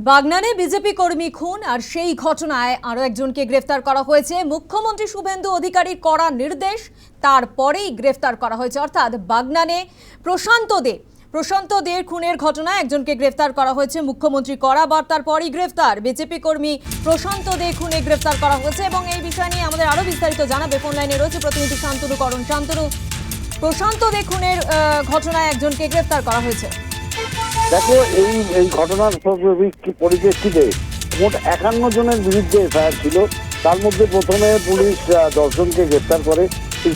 বাগনানে BJP কর্মী খুন আর সেই ঘটনায় আরো একজনকে গ্রেফতার করা হয়েছে। মুখ্যমন্ত্রী শুভেন্দু অধিকারীর কড়া নির্দেশ, তারপরেই গ্রেফতার করা হয়েছে। অর্থাৎ বাগনানে প্রশান্ত দের খুনের ঘটনায় একজনকে গ্রেফতার করা হয়েছে। মুখ্যমন্ত্রী কড়া বার্তার পরই গ্রেফতার। বিজেপি কর্মী প্রশান্ত দে খুনে গ্রেফতার করা হয়েছে এবং এই বিষয় নিয়ে আমাদের আরো বিস্তারিত জানাবে ফোন লাইনে রয়েছে প্রতিনিধি শান্তনু করণ। শান্তনু, প্রশান্ত দে খুনের ঘটনায় একজনকে গ্রেফতার করা হয়েছে। দেখো, এই ঘটনার পরিপ্রেক্ষিতে মোট 51 জনের বিরুদ্ধে এফআইআর ছিল। তার মধ্যে প্রথমে পুলিশ 10 জনকে গ্রেপ্তার করে।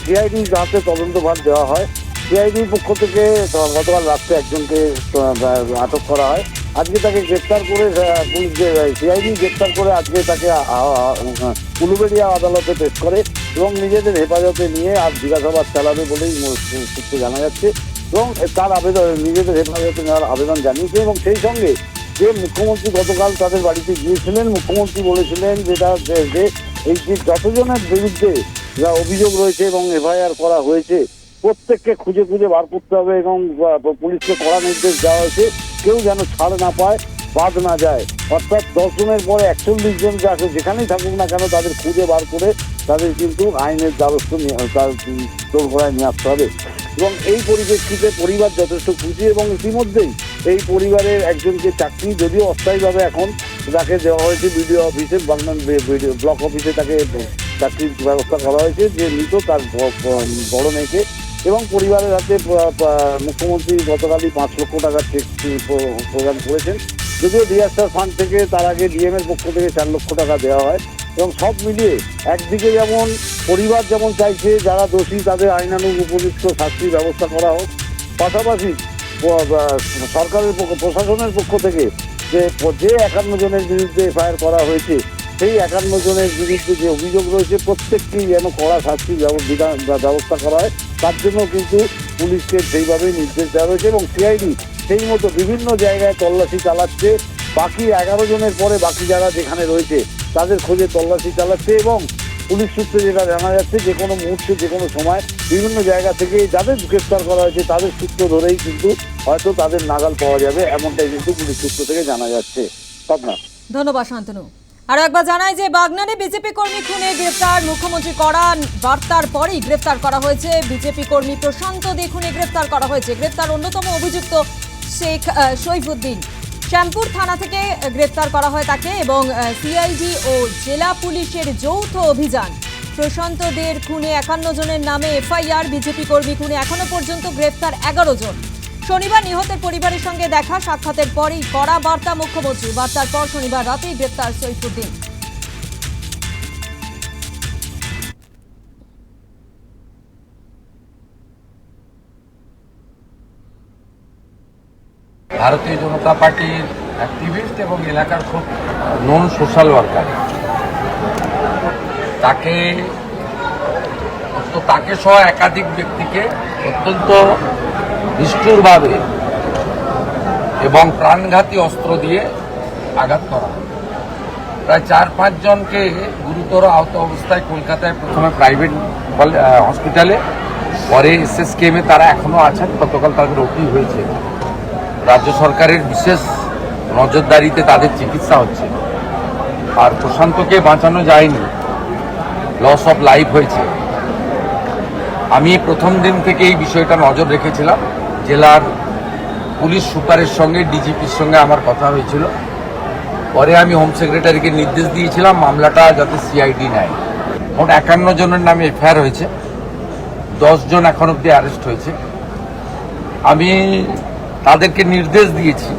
সিআইডির হাতে তদন্তভার দেওয়া হয়। সিআইডির পক্ষ থেকে গতকাল রাত্রে একজনকে আটক করা হয়। আজকে তাকে গ্রেপ্তার করে পুলিশ সিআইডি গ্রেপ্তার করে আজকে তাকে উলুবেড়িয়া আদালতে পেশ করে এবং নিজেদের হেফাজতে নিয়ে আজ জিজ্ঞাসাবাদ চালাবে বলেই সূত্রে জানা যাচ্ছে এবং তার আবেদন নিজেদের হেফাজতে নেওয়ার আবেদন জানিয়েছে। এবং সেই সঙ্গে যে মুখ্যমন্ত্রী গতকাল তাদের বাড়িতে গিয়েছিলেন, মুখ্যমন্ত্রী বলেছিলেন যে এই যে যতজনের বিরুদ্ধে যা অভিযোগ রয়েছে এবং এফআইআর করা হয়েছে প্রত্যেককে খুঁজে খুঁজে বার করতে হবে এবং পুলিশকে কড়া নির্দেশ দেওয়া হয়েছে কেউ যেন ছাড় না পায়, বাদ না যায়। অর্থাৎ 10 জনের পরে 41 জন যাকে যেখানেই থাকুক না কেন তাদের খুঁজে বার করে তাদের কিন্তু আইনের দ্বারস্থ দোরগোড়ায় নিয়ে আসতে হবে। এবং এই পরিপ্রেক্ষিতে পরিবার যথেষ্ট খুশি এবং ইতিমধ্যেই এই পরিবারের একজনকে চাকরি, যদিও অস্থায়ীভাবে এখন তাকে দেওয়া হয়েছে বিডিও অফিসে, বাগনান ব্লক অফিসে তাকে চাকরির ব্যবস্থা করা হয়েছে যে মৃত তার বড় মেয়েকে। এবং পরিবারের হাতে মুখ্যমন্ত্রী গতকালই 5 লক্ষ টাকার চেক প্রদান করেছেন। যদিও ডিএসআর ফান্ড থেকে তার আগে ডিএম এর পক্ষ থেকে 4 লক্ষ টাকা দেওয়া হয়। এবং সব মিলিয়ে একদিকে যেমন পরিবার যেমন চাইছে যারা দোষী তাদের আইনানুগ উপযুক্ত শাস্তির ব্যবস্থা করা হোক, পাশাপাশি সরকারের প্রশাসনের পক্ষ থেকে যে 51 জনের বিরুদ্ধে এফআইআর করা হয়েছে সেই 51 জনের বিরুদ্ধে যে অভিযোগ রয়েছে প্রত্যেককেই যেন কড়া শাস্তির ব্যবস্থা করা হয় তার জন্য কিন্তু পুলিশকে সেইভাবেই নির্দেশ দেওয়া হয়েছে। এবং সিআইডি সেই মতো বিভিন্ন জায়গায় তল্লাশি চালাচ্ছে। বাকি 11 জনের পরে বাকি যারা যেখানে রয়েছে তাদের খোঁজে তল্লাশি চালাচ্ছে এবং পুলিশ সূত্রে যেটা জানা যাচ্ছে যে কোনো মুহূর্তে যে কোনো সময় বিভিন্ন জায়গা থেকে যাদের গ্রেফতার করা হয়েছে তাদের সূত্র ধরেই কিন্তু হয়তো তাদের নাগাল পাওয়া যাবে, এমনটাই কিন্তু পুলিশ সূত্র থেকে জানা যাচ্ছে। ধন্যবাদ শান্তনু। আর একবার জানাই যে বাগনানে বিজেপি কর্মী খুনে গ্রেফতার, মুখ্যমন্ত্রী কড়া বার্তার পরেই গ্রেফতার করা হয়েছে। বিজেপি কর্মী প্রশান্ত দে খুনে গ্রেফতার করা হয়েছে। গ্রেফতার অন্যতম অভিযুক্ত শেখ সৈফুদ্দিন। শ্যামপুর থানা থেকে গ্রেফতার করা হয় তাকে এবং সিআইডি ও জেলা পুলিশের যৌথ অভিযান। প্রশান্ত দের খুনে 51 জনের নামে এফআইআর। বিজেপি কর্মী খুনে এখনো পর্যন্ত গ্রেফতার 11 জন। শনিবার নিহতের পরিবারের সঙ্গে দেখা সাক্ষাতের পরই কড়া বার্তা মুখ্যমন্ত্রী। বার্তার পর শনিবার রাতেই গ্রেফতার সৈফুদ্দিন। ভারতীয় জনতা পার্টির অ্যাক্টিভিস্ট এবং এলাকার খুব নন সোশ্যাল ওয়ার্কার, তাকে সহ একাধিক ব্যক্তিকে অত্যন্ত নিষ্ঠুরভাবে এবং প্রাণঘাতী অস্ত্র দিয়ে আঘাত করা হয়। প্রায় 4-5 জনকে গুরুতর আহত অবস্থায় কলকাতায় প্রথমে প্রাইভেট হসপিটালে, পরে এসএসকেএমে তারা এখনো আছেন। গতকাল তাদের ওটি হয়েছে। রাজ্য সরকারের বিশেষ নজরদারিতে তাদের চিকিৎসা হচ্ছে। আর প্রশান্তকে বাঁচানো যায়নি, লস অফ লাইফ হয়েছে। আমি প্রথম দিন থেকে এই বিষয়টা নজর রেখেছিলাম। জেলার পুলিশ সুপারের সঙ্গে, ডিজিপির সঙ্গে আমার কথা হয়েছিল। পরে আমি হোম সেক্রেটারিকে নির্দেশ দিয়েছিলাম মামলাটা যাতে সিআইডি নেয়। মোট 51 জনের নামে এফআইআর হয়েছে। 10 জন এখন অব্দি অ্যারেস্ট হয়েছে। আমি তাদেরকে নির্দেশ দিয়েছি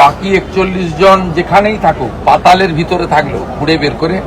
বাকি 41 জন যেখানেই থাকুক, পাতালের ভিতরে থাকলেও খুঁড়ে বের করে